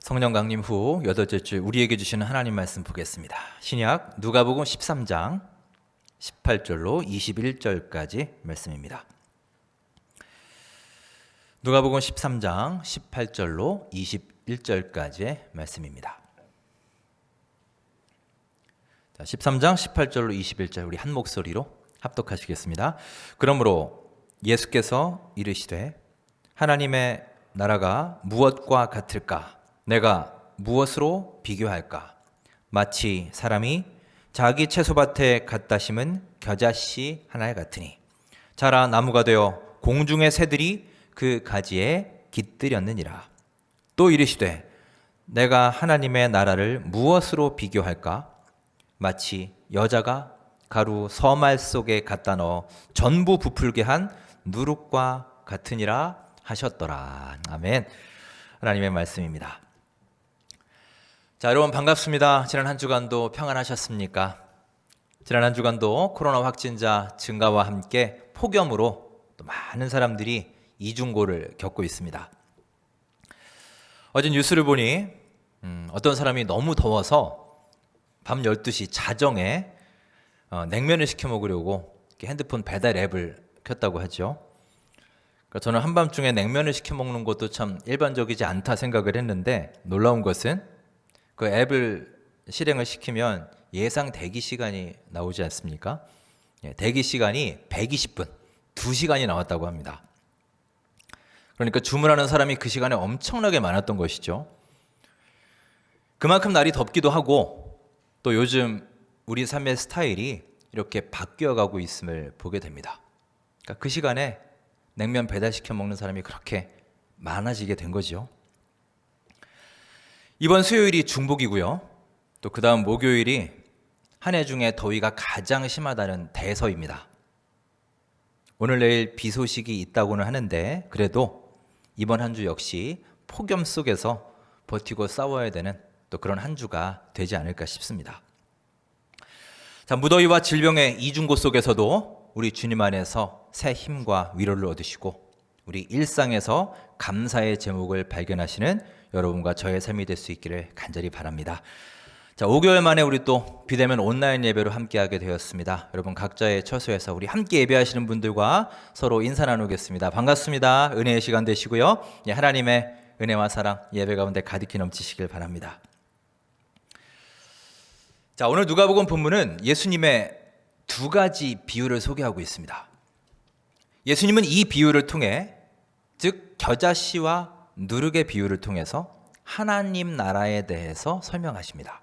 성령 강림 후 8째 우리에게 주시는 하나님 말씀 보겠습니다. 신약 누가복음 13장 18절로 21절까지 말씀입니다. 누가복음 13장 18절로 21절까지의 말씀입니다. 13장 18절로 21절 우리 한 목소리로 합독하시겠습니다. 그러므로 예수께서 이르시되 하나님의 나라가 무엇과 같을까? 내가 무엇으로 비교할까? 마치 사람이 자기 채소밭에 갖다 심은 겨자씨 하나에 같으니 자라 나무가 되어 공중의 새들이 그 가지에 깃들였느니라. 또 이르시되 내가 하나님의 나라를 무엇으로 비교할까? 마치 여자가 가루 서말 속에 갖다 넣어 전부 부풀게 한 누룩과 같으니라 하셨더라. 아멘. 하나님의 말씀입니다. 자, 여러분 반갑습니다. 지난 한 주간도 평안하셨습니까? 지난 한 주간도 코로나 확진자 증가와 함께 폭염으로 또 많은 사람들이 이중고를 겪고 있습니다. 어제 뉴스를 보니 어떤 사람이 너무 더워서 밤 12시 자정에 냉면을 시켜 먹으려고 핸드폰 배달 앱을 켰다고 하죠. 그러니까 저는 한밤중에 냉면을 시켜 먹는 것도 참 일반적이지 않다 생각을 했는데 놀라운 것은 그 앱을 실행을 시키면 예상 대기 시간이 나오지 않습니까? 대기 시간이 120분, 2시간이 나왔다고 합니다. 그러니까 주문하는 사람이 그 시간에 엄청나게 많았던 것이죠. 그만큼 날이 덥기도 하고 또 요즘 우리 삶의 스타일이 이렇게 바뀌어가고 있음을 보게 됩니다. 그러니까 그 시간에 냉면 배달시켜 먹는 사람이 그렇게 많아지게 된 거죠. 이번 수요일이 중복이고요. 또 그 다음 목요일이 한 해 중에 더위가 가장 심하다는 대서입니다. 오늘 내일 비 소식이 있다고는 하는데 그래도 이번 한 주 역시 폭염 속에서 버티고 싸워야 되는 또 그런 한 주가 되지 않을까 싶습니다. 자, 무더위와 질병의 이중고 속에서도 우리 주님 안에서 새 힘과 위로를 얻으시고 우리 일상에서 감사의 제목을 발견하시는 여러분과 저의 삶이 될 수 있기를 간절히 바랍니다. 자, 5개월 만에 우리 또 비대면 온라인 예배로 함께하게 되었습니다. 여러분 각자의 처소에서 우리 함께 예배하시는 분들과 서로 인사 나누겠습니다. 반갑습니다. 은혜의 시간 되시고요. 하나님의 은혜와 사랑 예배 가운데 가득히 넘치시길 바랍니다. 자, 오늘 누가복음 본문은 예수님의 두 가지 비유를 소개하고 있습니다. 예수님은 이 비유를 통해 즉 겨자씨와 누룩의 비유를 통해서 하나님 나라에 대해서 설명하십니다.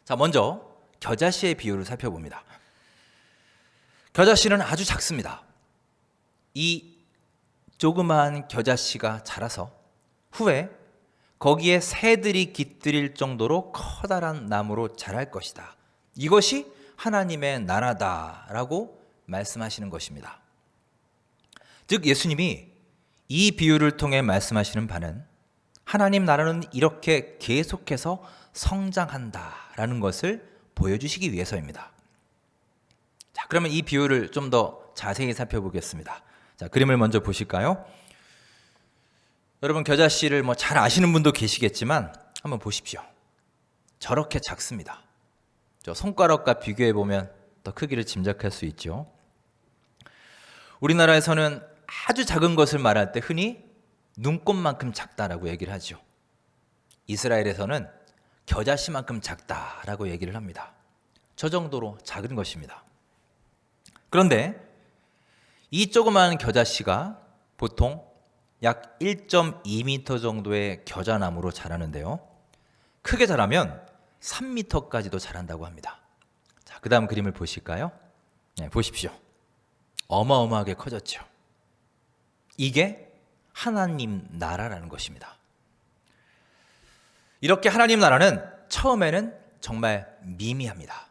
자, 먼저 겨자씨의 비유를 살펴봅니다. 겨자씨는 아주 작습니다. 이 조그마한 겨자씨가 자라서 후에 거기에 새들이 깃들일 정도로 커다란 나무로 자랄 것이다. 이것이 하나님의 나라다라고 말씀하시는 것입니다. 즉 예수님이 이 비유를 통해 말씀하시는 바는 하나님 나라는 이렇게 계속해서 성장한다라는 것을 보여주시기 위해서입니다. 자, 그러면 이 비유를 좀 더 자세히 살펴보겠습니다. 자, 그림을 먼저 보실까요? 여러분 겨자씨를 잘 아시는 분도 계시겠지만 한번 보십시오. 저렇게 작습니다. 저 손가락과 비교해 보면 더 크기를 짐작할 수 있죠. 우리나라에서는 아주 작은 것을 말할 때 흔히 눈곱만큼 작다라고 얘기를 하죠. 이스라엘에서는 겨자씨만큼 작다라고 얘기를 합니다. 저 정도로 작은 것입니다. 그런데 이 조그마한 겨자씨가 보통 약 1.2m 정도의 겨자나무로 자라는데요. 크게 자라면 3m까지도 자란다고 합니다. 자, 그 다음 그림을 보실까요? 네, 보십시오. 어마어마하게 커졌죠. 이게 하나님 나라라는 것입니다. 이렇게 하나님 나라는 처음에는 정말 미미합니다.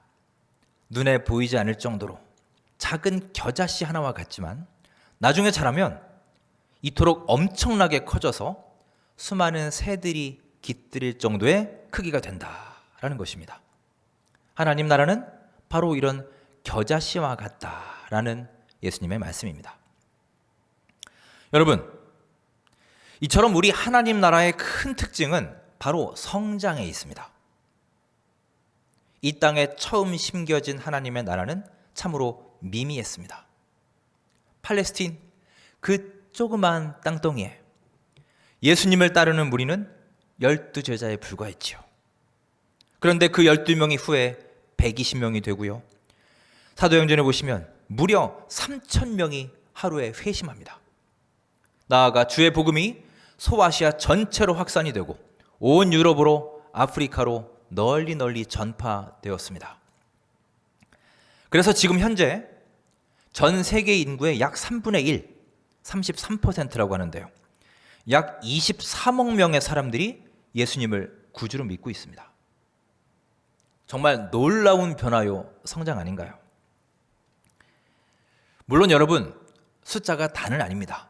눈에 보이지 않을 정도로 작은 겨자씨 하나와 같지만 나중에 자라면 이토록 엄청나게 커져서 수많은 새들이 깃들일 정도의 크기가 된다라는 것입니다. 하나님 나라는 바로 이런 겨자씨와 같다라는 예수님의 말씀입니다. 여러분, 이처럼 우리 하나님 나라의 큰 특징은 바로 성장에 있습니다. 이 땅에 처음 심겨진 하나님의 나라는 참으로 미미했습니다. 팔레스틴 그 조그만 땅덩이에 예수님을 따르는 무리는 12제자에 불과했지요. 그런데 그 12명이 후에 120명이 되고요. 사도행전에 보시면 무려 3,000명이 하루에 회심합니다. 나아가 주의 복음이 소아시아 전체로 확산이 되고 온 유럽으로 아프리카로 널리 전파되었습니다. 그래서 지금 현재 전 세계 인구의 약 3분의 1, 33%라고 하는데요. 약 23억 명의 사람들이 예수님을 구주로 믿고 있습니다. 정말 놀라운 변화요 성장 아닌가요? 물론 여러분, 숫자가 다는 아닙니다.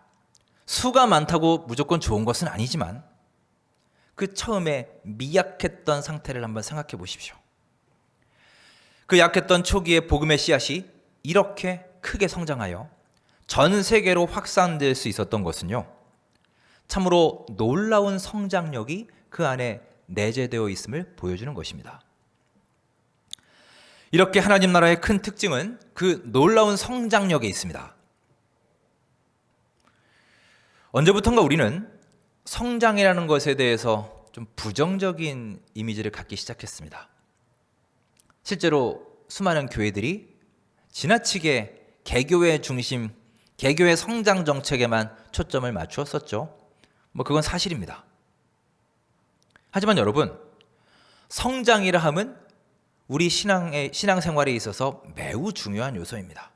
수가 많다고 무조건 좋은 것은 아니지만 그 처음에 미약했던 상태를 한번 생각해 보십시오. 그 약했던 초기의 복음의 씨앗이 이렇게 크게 성장하여 전 세계로 확산될 수 있었던 것은요, 참으로 놀라운 성장력이 그 안에 내재되어 있음을 보여주는 것입니다. 이렇게 하나님 나라의 큰 특징은 그 놀라운 성장력에 있습니다. 언제부턴가 우리는 성장이라는 것에 대해서 좀 부정적인 이미지를 갖기 시작했습니다. 실제로 수많은 교회들이 지나치게 개교의 중심, 개교의 성장 정책에만 초점을 맞추었었죠. 그건 사실입니다. 하지만 여러분, 성장이라 함은 우리 신앙생활에 있어서 매우 중요한 요소입니다.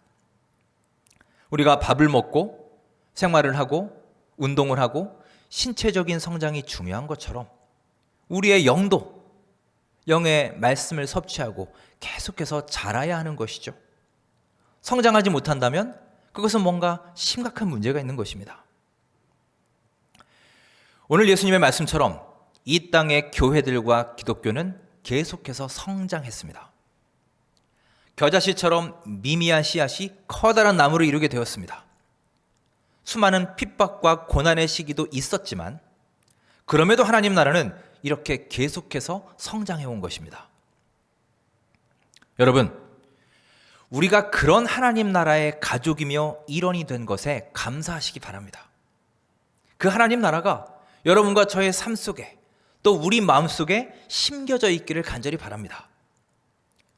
우리가 밥을 먹고 생활을 하고 운동을 하고 신체적인 성장이 중요한 것처럼 우리의 영도, 영의 말씀을 섭취하고 계속해서 자라야 하는 것이죠. 성장하지 못한다면 그것은 뭔가 심각한 문제가 있는 것입니다. 오늘 예수님의 말씀처럼 이 땅의 교회들과 기독교는 계속해서 성장했습니다. 겨자씨처럼 미미한 씨앗이 커다란 나무를 이루게 되었습니다. 수많은 핍박과 고난의 시기도 있었지만 그럼에도 하나님 나라는 이렇게 계속해서 성장해 온 것입니다. 여러분, 우리가 그런 하나님 나라의 가족이며 일원이 된 것에 감사하시기 바랍니다. 그 하나님 나라가 여러분과 저의 삶 속에 또 우리 마음속에 심겨져 있기를 간절히 바랍니다.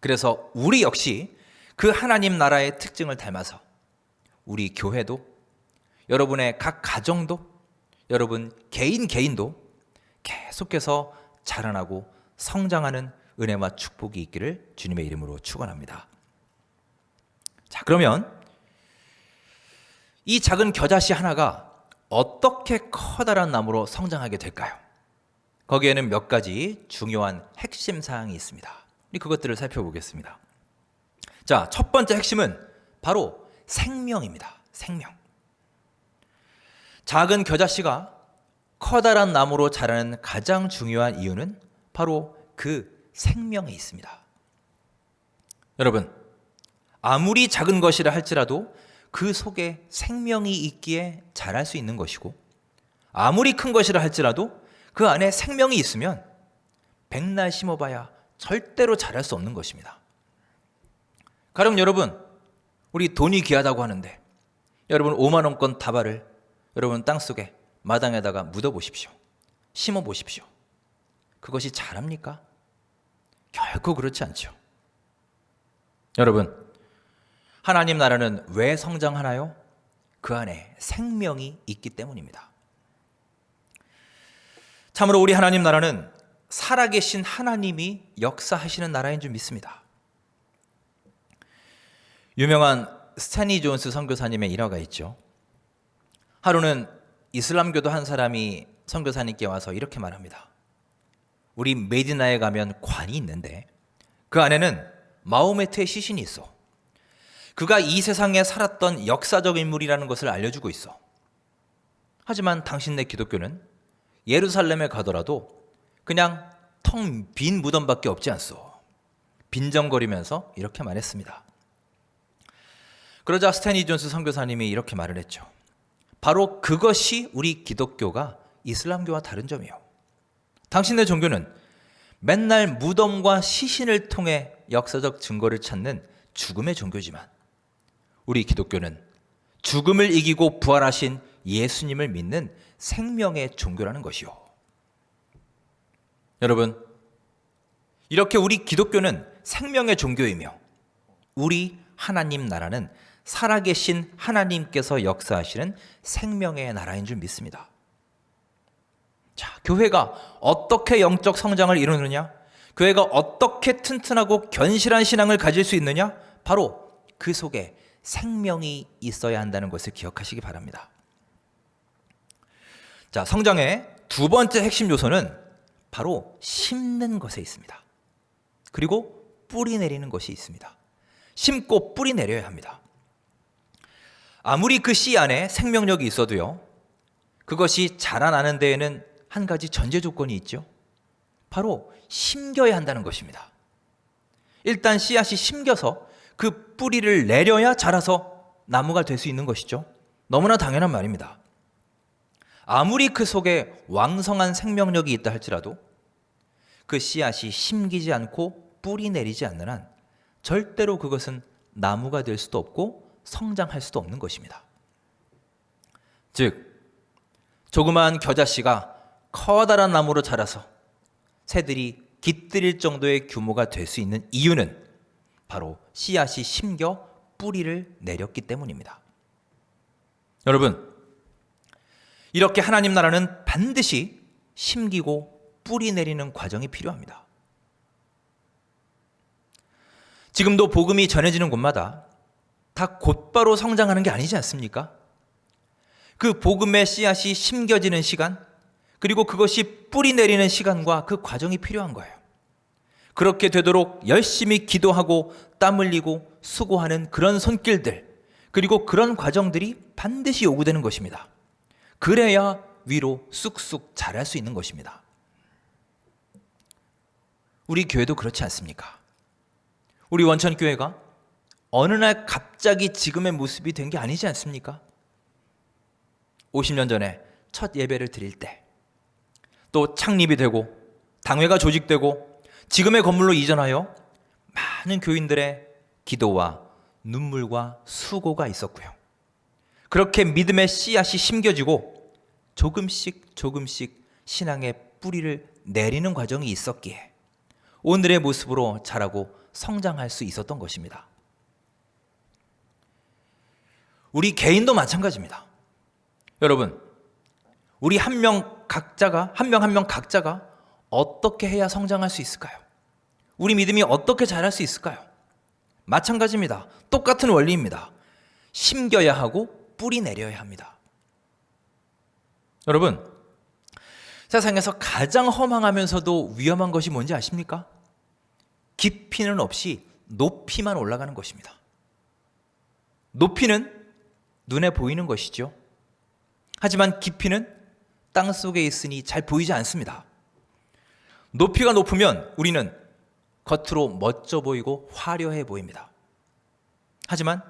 그래서 우리 역시 그 하나님 나라의 특징을 닮아서 우리 교회도, 여러분의 각 가정도, 여러분 개인도 계속해서 자라나고 성장하는 은혜와 축복이 있기를 주님의 이름으로 축원합니다. 자, 그러면 이 작은 겨자씨 하나가 어떻게 커다란 나무로 성장하게 될까요? 거기에는 몇 가지 중요한 핵심 사항이 있습니다. 우리 그것들을 살펴보겠습니다. 자, 첫 번째 핵심은 바로 생명입니다. 생명. 작은 겨자씨가 커다란 나무로 자라는 가장 중요한 이유는 바로 그 생명에 있습니다. 여러분, 아무리 작은 것이라 할지라도 그 속에 생명이 있기에 자랄 수 있는 것이고, 아무리 큰 것이라 할지라도 그 안에 생명이 있으면 백날 심어봐야 절대로 자랄 수 없는 것입니다. 가령 여러분, 우리 돈이 귀하다고 하는데 여러분 5만 원권 다발을 여러분 땅속에 마당에다가 묻어보십시오. 심어보십시오. 그것이 자랍니까? 결코 그렇지 않죠. 여러분, 하나님 나라는 왜 성장하나요? 그 안에 생명이 있기 때문입니다. 참으로 우리 하나님 나라는 살아계신 하나님이 역사하시는 나라인 줄 믿습니다. 유명한 스탠리 존스 선교사님의 일화가 있죠. 하루는 이슬람교도 한 사람이 선교사님께 와서 이렇게 말합니다. 우리 메디나에 가면 관이 있는데 그 안에는 마호메트의 시신이 있어. 그가 이 세상에 살았던 역사적 인물이라는 것을 알려주고 있어. 하지만 당신네 기독교는 예루살렘에 가더라도 그냥 텅 빈 무덤밖에 없지 않소. 빈정거리면서 이렇게 말했습니다. 그러자 스탠리 존스 선교사님이 이렇게 말을 했죠. 바로 그것이 우리 기독교가 이슬람교와 다른 점이요. 당신의 종교는 맨날 무덤과 시신을 통해 역사적 증거를 찾는 죽음의 종교지만 우리 기독교는 죽음을 이기고 부활하신 예수님을 믿는 생명의 종교라는 것이요. 여러분, 이렇게 우리 기독교는 생명의 종교이며 우리 하나님 나라는 살아계신 하나님께서 역사하시는 생명의 나라인 줄 믿습니다. 자, 교회가 어떻게 영적 성장을 이루느냐? 교회가 어떻게 튼튼하고 견실한 신앙을 가질 수 있느냐? 바로 그 속에 생명이 있어야 한다는 것을 기억하시기 바랍니다. 자, 성장의 두 번째 핵심 요소는 바로 심는 것에 있습니다. 그리고 뿌리 내리는 것이 있습니다. 심고 뿌리 내려야 합니다. 아무리 그 씨 안에 생명력이 있어도요, 그것이 자라나는 데에는 한 가지 전제 조건이 있죠. 바로 심겨야 한다는 것입니다. 일단 씨앗이 심겨서 그 뿌리를 내려야 자라서 나무가 될 수 있는 것이죠. 너무나 당연한 말입니다. 아무리 그 속에 왕성한 생명력이 있다 할지라도 그 씨앗이 심기지 않고 뿌리 내리지 않는 한 절대로 그것은 나무가 될 수도 없고 성장할 수도 없는 것입니다. 즉, 조그마한 겨자씨가 커다란 나무로 자라서 새들이 깃들일 정도의 규모가 될 수 있는 이유는 바로 씨앗이 심겨 뿌리를 내렸기 때문입니다. 여러분, 이렇게 하나님 나라는 반드시 심기고 뿌리 내리는 과정이 필요합니다. 지금도 복음이 전해지는 곳마다 다 곧바로 성장하는 게 아니지 않습니까? 그 복음의 씨앗이 심겨지는 시간, 그리고 그것이 뿌리 내리는 시간과 그 과정이 필요한 거예요. 그렇게 되도록 열심히 기도하고 땀 흘리고 수고하는 그런 손길들, 그리고 그런 과정들이 반드시 요구되는 것입니다. 그래야 위로 쑥쑥 자랄 수 있는 것입니다. 우리 교회도 그렇지 않습니까? 우리 원천교회가 어느 날 갑자기 지금의 모습이 된 게 아니지 않습니까? 50년 전에 첫 예배를 드릴 때, 또 창립이 되고 당회가 조직되고 지금의 건물로 이전하여 많은 교인들의 기도와 눈물과 수고가 있었고요. 그렇게 믿음의 씨앗이 심겨지고 조금씩 신앙의 뿌리를 내리는 과정이 있었기에 오늘의 모습으로 자라고 성장할 수 있었던 것입니다. 우리 개인도 마찬가지입니다. 여러분, 우리 한 명 한 명 각자가 어떻게 해야 성장할 수 있을까요? 우리 믿음이 어떻게 자랄 수 있을까요? 마찬가지입니다. 똑같은 원리입니다. 심겨야 하고 뿌리 내려야 합니다. 여러분, 세상에서 가장 허망하면서도 위험한 것이 뭔지 아십니까? 깊이는 없이 높이만 올라가는 것입니다. 높이는 눈에 보이는 것이죠. 하지만 깊이는 땅 속에 있으니 잘 보이지 않습니다. 높이가 높으면 우리는 겉으로 멋져 보이고 화려해 보입니다. 하지만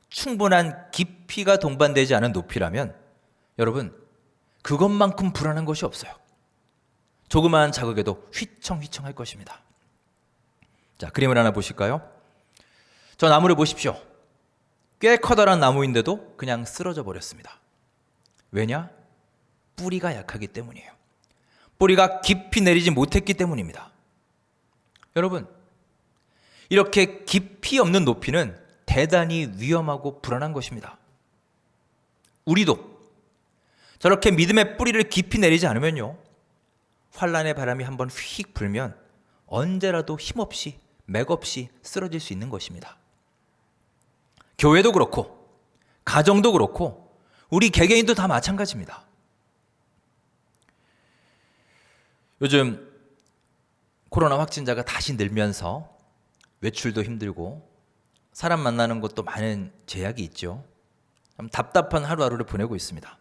충분한 깊이가 동반되지 않은 높이라면 여러분, 그것만큼 불안한 것이 없어요. 조그마한 자극에도 휘청휘청할 것입니다. 자, 그림을 하나 보실까요? 저 나무를 보십시오. 꽤 커다란 나무인데도 그냥 쓰러져 버렸습니다. 왜냐? 뿌리가 약하기 때문이에요. 뿌리가 깊이 내리지 못했기 때문입니다. 여러분, 이렇게 깊이 없는 높이는 대단히 위험하고 불안한 것입니다. 우리도 저렇게 믿음의 뿌리를 깊이 내리지 않으면요, 환란의 바람이 한번 휙 불면 언제라도 힘없이 맥없이 쓰러질 수 있는 것입니다. 교회도 그렇고 가정도 그렇고 우리 개개인도 다 마찬가지입니다. 요즘 코로나 확진자가 다시 늘면서 외출도 힘들고 사람 만나는 것도 많은 제약이 있죠. 참 답답한 하루하루를 보내고 있습니다.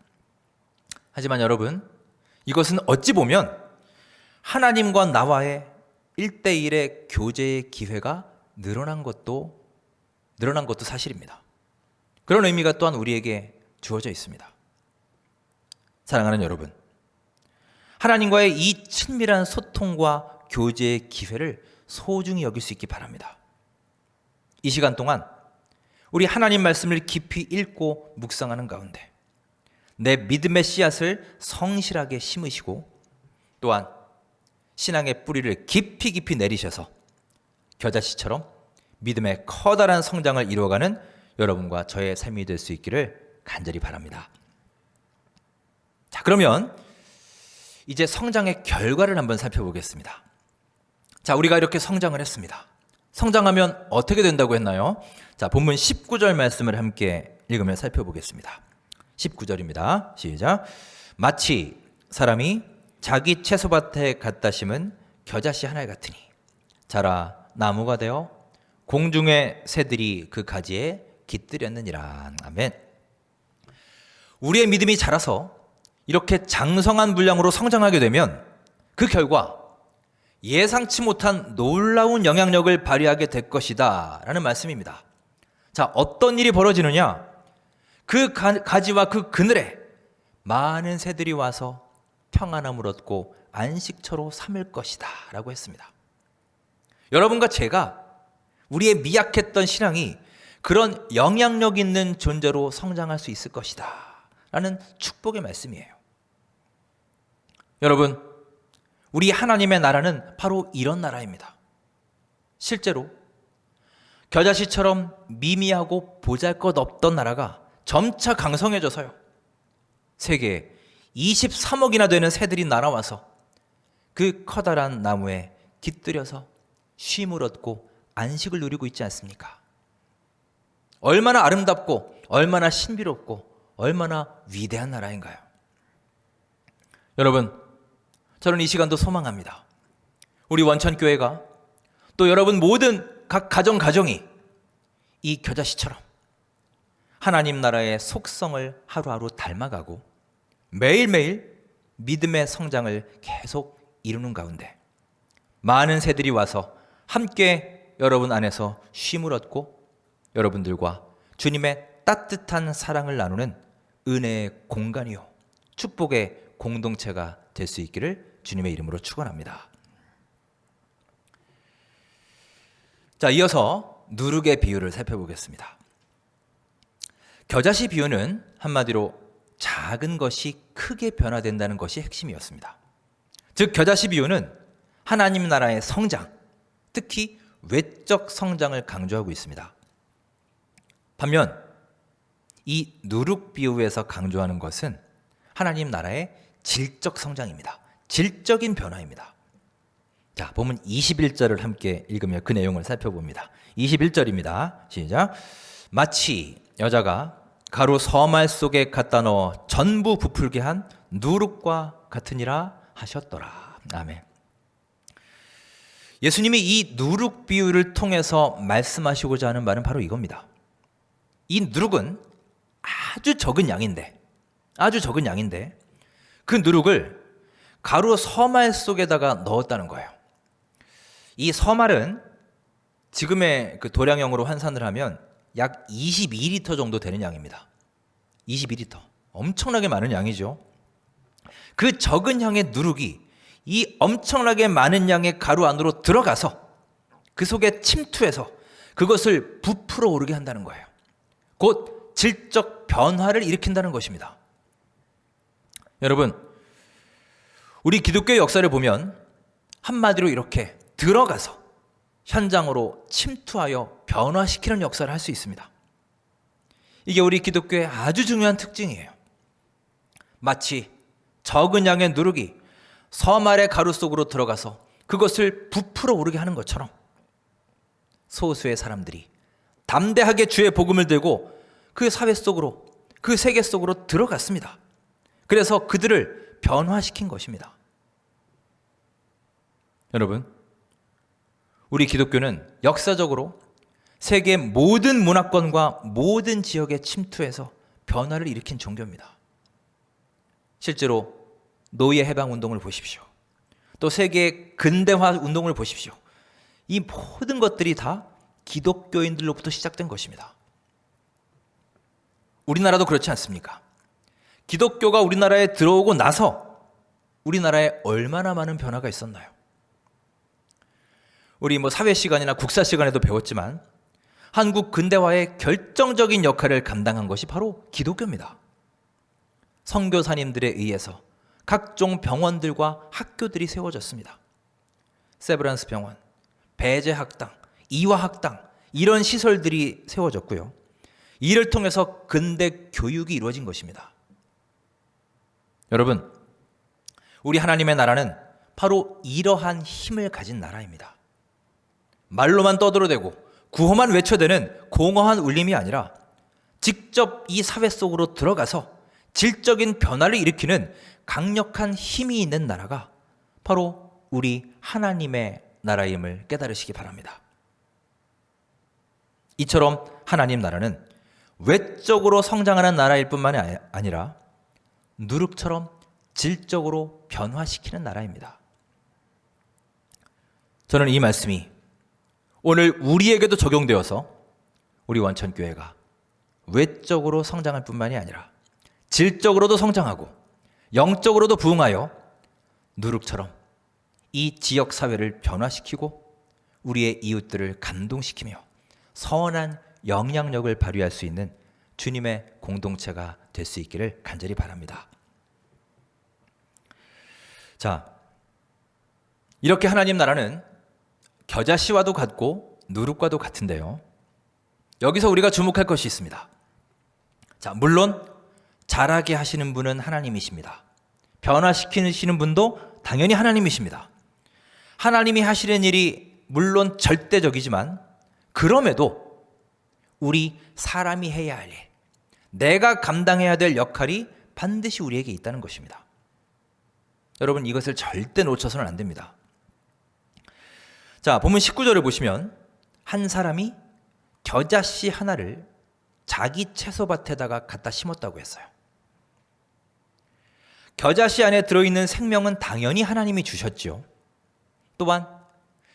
하지만 여러분, 이것은 어찌 보면 하나님과 나와의 1대1의 교제의 기회가 늘어난 것도 사실입니다. 그런 의미가 또한 우리에게 주어져 있습니다. 사랑하는 여러분, 하나님과의 이 친밀한 소통과 교제의 기회를 소중히 여길 수 있기 바랍니다. 이 시간 동안 우리 하나님 말씀을 깊이 읽고 묵상하는 가운데 내 믿음의 씨앗을 성실하게 심으시고 또한 신앙의 뿌리를 깊이 내리셔서 겨자씨처럼 믿음의 커다란 성장을 이루어가는 여러분과 저의 삶이 될 수 있기를 간절히 바랍니다. 자, 그러면 이제 성장의 결과를 한번 살펴보겠습니다. 자, 우리가 이렇게 성장을 했습니다. 성장하면 어떻게 된다고 했나요? 자, 본문 19절 말씀을 함께 읽으며 살펴보겠습니다. 19절입니다. 시작. 마치 사람이 자기 채소밭에 갖다 심은 겨자씨 하나 같으니 자라 나무가 되어 공중의 새들이 그 가지에 깃들였느니라. 아멘. 우리의 믿음이 자라서 이렇게 장성한 분량으로 성장하게 되면 그 결과 예상치 못한 놀라운 영향력을 발휘하게 될 것이다 라는 말씀입니다. 자, 어떤 일이 벌어지느냐? 그 가지와 그 그늘에 많은 새들이 와서 평안함을 얻고 안식처로 삼을 것이다 라고 했습니다. 여러분과 제가 우리의 미약했던 신앙이 그런 영향력 있는 존재로 성장할 수 있을 것이다 라는 축복의 말씀이에요. 여러분, 우리 하나님의 나라는 바로 이런 나라입니다. 실제로 겨자씨처럼 미미하고 보잘것없던 나라가 점차 강성해져서요, 세계에 23억이나 되는 새들이 날아와서 그 커다란 나무에 깃들여서 쉼을 얻고 안식을 누리고 있지 않습니까? 얼마나 아름답고 얼마나 신비롭고 얼마나 위대한 나라인가요? 여러분, 저는 이 시간도 소망합니다. 우리 원천교회가 또 여러분 모든 각 가정이 이 겨자씨처럼 하나님 나라의 속성을 하루하루 닮아가고 매일매일 믿음의 성장을 계속 이루는 가운데 많은 새들이 와서 함께 여러분 안에서 쉼을 얻고 여러분들과 주님의 따뜻한 사랑을 나누는 은혜의 공간이요, 축복의 공동체가 될 수 있기를 주님의 이름으로 축원합니다. 자, 이어서 누룩의 비유를 살펴보겠습니다. 겨자씨 비유는 한마디로 작은 것이 크게 변화된다는 것이 핵심이었습니다. 즉, 겨자씨 비유는 하나님 나라의 성장, 특히 외적 성장을 강조하고 있습니다. 반면 이 누룩 비유에서 강조하는 것은 하나님 나라의 질적 성장입니다. 질적인 변화입니다. 자, 본문 21절을 함께 읽으며 그 내용을 살펴봅니다. 21절입니다. 시작. 마치 여자가 가루 서말 속에 갖다 넣어 전부 부풀게 한 누룩과 같으니라 하셨더라. 아멘. 예수님이 이 누룩 비유를 통해서 말씀하시고자 하는 말은 바로 이겁니다. 이 누룩은 아주 적은 양인데 그 누룩을 가루 서말 속에다가 넣었다는 거예요. 이 서말은 지금의 그 도량형으로 환산을 하면 약 22리터 정도 되는 양입니다. 22리터. 엄청나게 많은 양이죠. 그 적은 양의 누룩이 이 엄청나게 많은 양의 가루 안으로 들어가서 그 속에 침투해서 그것을 부풀어 오르게 한다는 거예요. 곧 질적 변화를 일으킨다는 것입니다. 여러분, 우리 기독교의 역사를 보면 한마디로 이렇게 들어가서 현장으로 침투하여 변화시키는 역사를 할 수 있습니다. 이게 우리 기독교의 아주 중요한 특징이에요. 마치 적은 양의 누룩이 서말의 가루 속으로 들어가서 그것을 부풀어 오르게 하는 것처럼 소수의 사람들이 담대하게 주의 복음을 들고 그 사회 속으로, 그 세계 속으로 들어갔습니다. 그래서 그들을 변화시킨 것입니다. 여러분, 우리 기독교는 역사적으로 세계 모든 문화권과 모든 지역에 침투해서 변화를 일으킨 종교입니다. 실제로 노예 해방 운동을 보십시오. 또 세계의 근대화 운동을 보십시오. 이 모든 것들이 다 기독교인들로부터 시작된 것입니다. 우리나라도 그렇지 않습니까? 기독교가 우리나라에 들어오고 나서 우리나라에 얼마나 많은 변화가 있었나요? 우리 사회 시간이나 국사 시간에도 배웠지만 한국 근대화의 결정적인 역할을 감당한 것이 바로 기독교입니다. 선교사님들에 의해서 각종 병원들과 학교들이 세워졌습니다. 세브란스 병원, 배제학당, 이화학당 이런 시설들이 세워졌고요. 이를 통해서 근대 교육이 이루어진 것입니다. 여러분, 우리 하나님의 나라는 바로 이러한 힘을 가진 나라입니다. 말로만 떠들어대고 구호만 외쳐대는 공허한 울림이 아니라 직접 이 사회 속으로 들어가서 질적인 변화를 일으키는 강력한 힘이 있는 나라가 바로 우리 하나님의 나라임을 깨달으시기 바랍니다. 이처럼 하나님 나라는 외적으로 성장하는 나라일 뿐만이 아니라 누룩처럼 질적으로 변화시키는 나라입니다. 저는 이 말씀이 오늘 우리에게도 적용되어서 우리 원천교회가 외적으로 성장할 뿐만이 아니라 질적으로도 성장하고 영적으로도 부흥하여 누룩처럼 이 지역 사회를 변화시키고 우리의 이웃들을 감동시키며 선한 영향력을 발휘할 수 있는 주님의 공동체가 될 수 있기를 간절히 바랍니다. 자, 이렇게 하나님 나라는 겨자씨와도 같고 누룩과도 같은데요. 여기서 우리가 주목할 것이 있습니다. 자, 물론 자라게 하시는 분은 하나님이십니다. 변화시키시는 분도 당연히 하나님이십니다. 하나님이 하시는 일이 물론 절대적이지만 그럼에도 우리 사람이 해야 할 일, 내가 감당해야 될 역할이 반드시 우리에게 있다는 것입니다. 여러분, 이것을 절대 놓쳐서는 안 됩니다. 자, 본문 19절을 보시면 한 사람이 겨자씨 하나를 자기 채소밭에다가 갖다 심었다고 했어요. 겨자씨 안에 들어있는 생명은 당연히 하나님이 주셨죠. 또한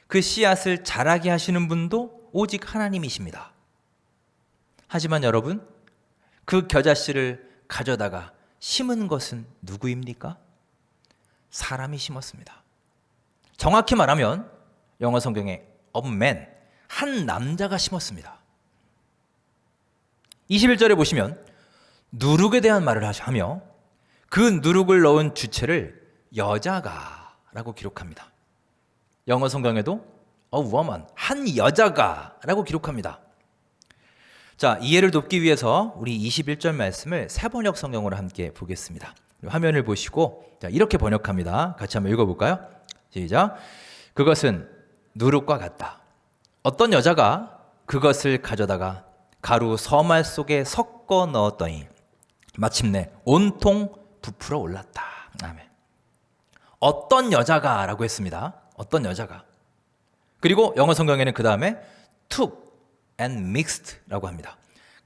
그 씨앗을 자라게 하시는 분도 오직 하나님이십니다. 하지만 여러분, 그 겨자씨를 가져다가 심은 것은 누구입니까? 사람이 심었습니다. 정확히 말하면 영어 성경에 a man, 한 남자가 심었습니다. 21절에 보시면 누룩에 대한 말을 하며 그 누룩을 넣은 주체를 여자가 라고 기록합니다. 영어 성경에도 a woman, 한 여자가 라고 기록합니다. 자, 이해를 돕기 위해서 우리 21절 말씀을 새번역 성경으로 함께 보겠습니다. 화면을 보시고 자, 이렇게 번역합니다. 같이 한번 읽어볼까요? 시작. 그것은 누룩과 같다. 어떤 여자가 그것을 가져다가 가루 서말 속에 섞어 넣었더니 마침내 온통 부풀어 올랐다. 아멘. 어떤 여자가 라고 했습니다. 어떤 여자가. 그리고 영어 성경에는 그 다음에 took and mixed 라고 합니다.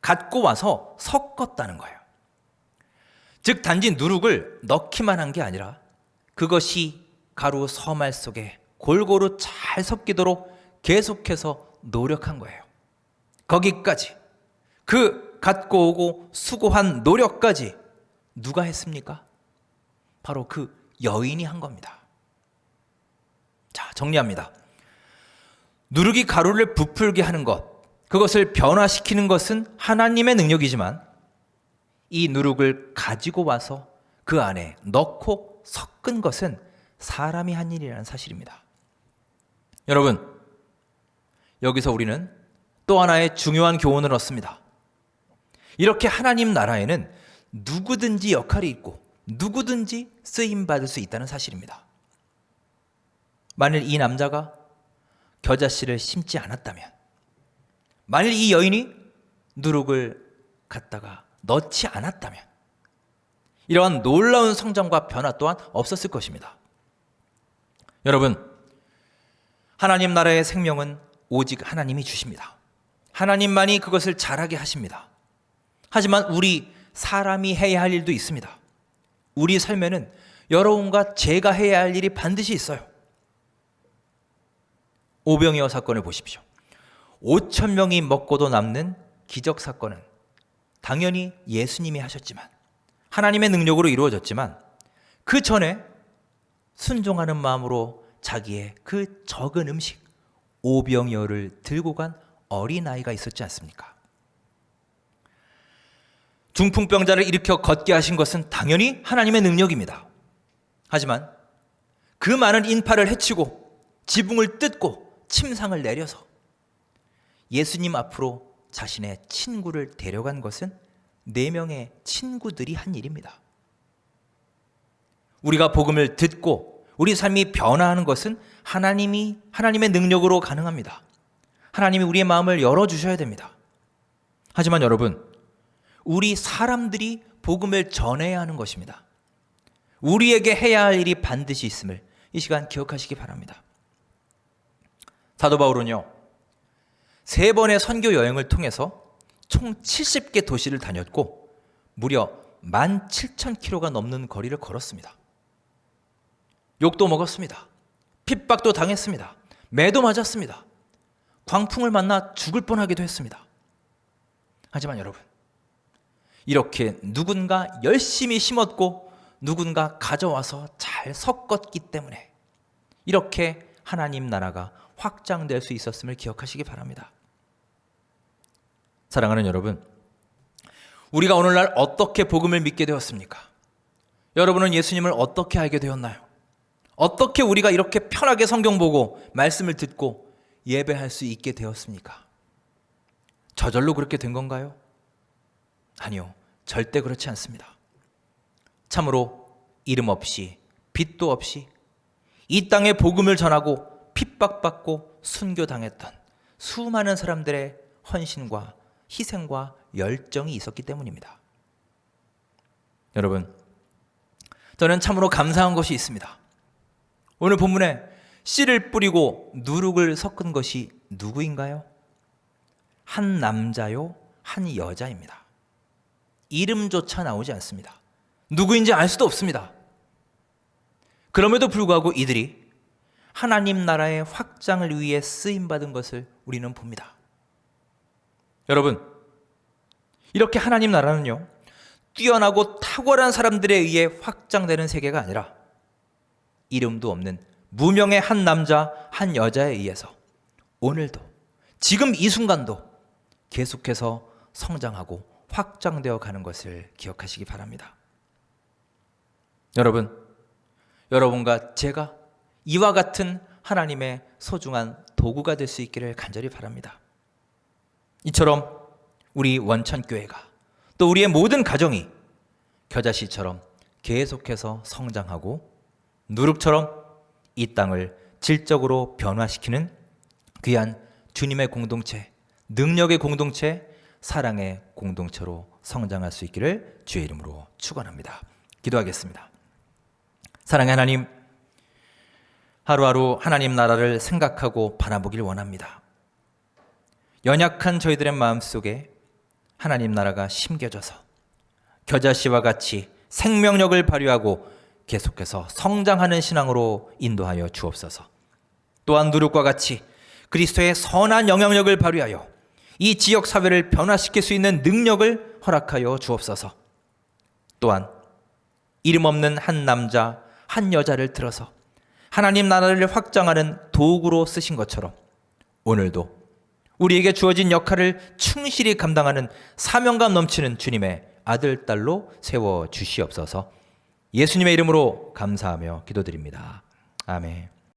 갖고 와서 섞었다는 거예요. 즉 단지 누룩을 넣기만 한 게 아니라 그것이 가루 서말 속에 골고루 잘 섞이도록 계속해서 노력한 거예요. 거기까지 그 갖고 오고 수고한 노력까지 누가 했습니까? 바로 그 여인이 한 겁니다. 자, 정리합니다. 누룩이 가루를 부풀게 하는 것, 그것을 변화시키는 것은 하나님의 능력이지만 이 누룩을 가지고 와서 그 안에 넣고 섞은 것은 사람이 한 일이라는 사실입니다. 여러분, 여기서 우리는 또 하나의 중요한 교훈을 얻습니다. 이렇게 하나님 나라에는 누구든지 역할이 있고 누구든지 쓰임받을 수 있다는 사실입니다. 만일 이 남자가 겨자씨를 심지 않았다면, 만일 이 여인이 누룩을 갖다가 넣지 않았다면 이러한 놀라운 성장과 변화 또한 없었을 것입니다. 여러분, 하나님 나라의 생명은 오직 하나님이 주십니다. 하나님만이 그것을 자라게 하십니다. 하지만 우리 사람이 해야 할 일도 있습니다. 우리 삶에는 여러분과 제가 해야 할 일이 반드시 있어요. 오병이어 사건을 보십시오. 5천 명이 먹고도 남는 기적 사건은 당연히 예수님이 하셨지만, 하나님의 능력으로 이루어졌지만 그 전에 순종하는 마음으로 자기의 그 적은 음식 오병이어를 들고 간 어린아이가 있었지 않습니까? 중풍병자를 일으켜 걷게 하신 것은 당연히 하나님의 능력입니다. 하지만 그 많은 인파를 해치고 지붕을 뜯고 침상을 내려서 예수님 앞으로 자신의 친구를 데려간 것은 4명의 친구들이 한 일입니다. 우리가 복음을 듣고 우리 삶이 변화하는 것은 하나님의 능력으로 가능합니다. 하나님이 우리의 마음을 열어주셔야 됩니다. 하지만 여러분, 우리 사람들이 복음을 전해야 하는 것입니다. 우리에게 해야 할 일이 반드시 있음을 이 시간 기억하시기 바랍니다. 사도 바울은요, 3번의 선교 여행을 통해서 총 70개 도시를 다녔고 무려 17,000km가 넘는 거리를 걸었습니다. 욕도 먹었습니다. 핍박도 당했습니다. 매도 맞았습니다. 광풍을 만나 죽을 뻔하기도 했습니다. 하지만 여러분, 이렇게 누군가 열심히 심었고 누군가 가져와서 잘 섞었기 때문에 이렇게 하나님 나라가 확장될 수 있었음을 기억하시기 바랍니다. 사랑하는 여러분, 우리가 오늘날 어떻게 복음을 믿게 되었습니까? 여러분은 예수님을 어떻게 알게 되었나요? 어떻게 우리가 이렇게 편하게 성경 보고 말씀을 듣고 예배할 수 있게 되었습니까? 저절로 그렇게 된 건가요? 아니요, 절대 그렇지 않습니다. 참으로 이름 없이 빚도 없이 이 땅에 복음을 전하고 핍박받고 순교당했던 수많은 사람들의 헌신과 희생과 열정이 있었기 때문입니다. 여러분, 저는 참으로 감사한 것이 있습니다. 오늘 본문에 씨를 뿌리고 누룩을 섞은 것이 누구인가요? 한 남자요, 한 여자입니다. 이름조차 나오지 않습니다. 누구인지 알 수도 없습니다. 그럼에도 불구하고 이들이 하나님 나라의 확장을 위해 쓰임받은 것을 우리는 봅니다. 여러분, 이렇게 하나님 나라는요, 뛰어나고 탁월한 사람들에 의해 확장되는 세계가 아니라 이름도 없는 무명의 한 남자, 한 여자에 의해서 오늘도, 지금 이 순간도 계속해서 성장하고 확장되어 가는 것을 기억하시기 바랍니다. 여러분, 여러분과 제가 이와 같은 하나님의 소중한 도구가 될 수 있기를 간절히 바랍니다. 이처럼 우리 원천교회가 또 우리의 모든 가정이 겨자씨처럼 계속해서 성장하고 누룩처럼 이 땅을 질적으로 변화시키는 귀한 주님의 공동체, 능력의 공동체, 사랑의 공동체로 성장할 수 있기를 주의 이름으로 축원합니다. 기도하겠습니다. 사랑의 하나님, 하루하루 하나님 나라를 생각하고 바라보길 원합니다. 연약한 저희들의 마음속에 하나님 나라가 심겨져서 겨자씨와 같이 생명력을 발휘하고 계속해서 성장하는 신앙으로 인도하여 주옵소서. 또한 누룩과 같이 그리스도의 선한 영향력을 발휘하여 이 지역 사회를 변화시킬 수 있는 능력을 허락하여 주옵소서. 또한 이름 없는 한 남자, 한 여자를 들어서 하나님 나라를 확장하는 도구로 쓰신 것처럼 오늘도 우리에게 주어진 역할을 충실히 감당하는 사명감 넘치는 주님의 아들, 딸로 세워 주시옵소서. 예수님의 이름으로 감사하며 기도드립니다. 아멘.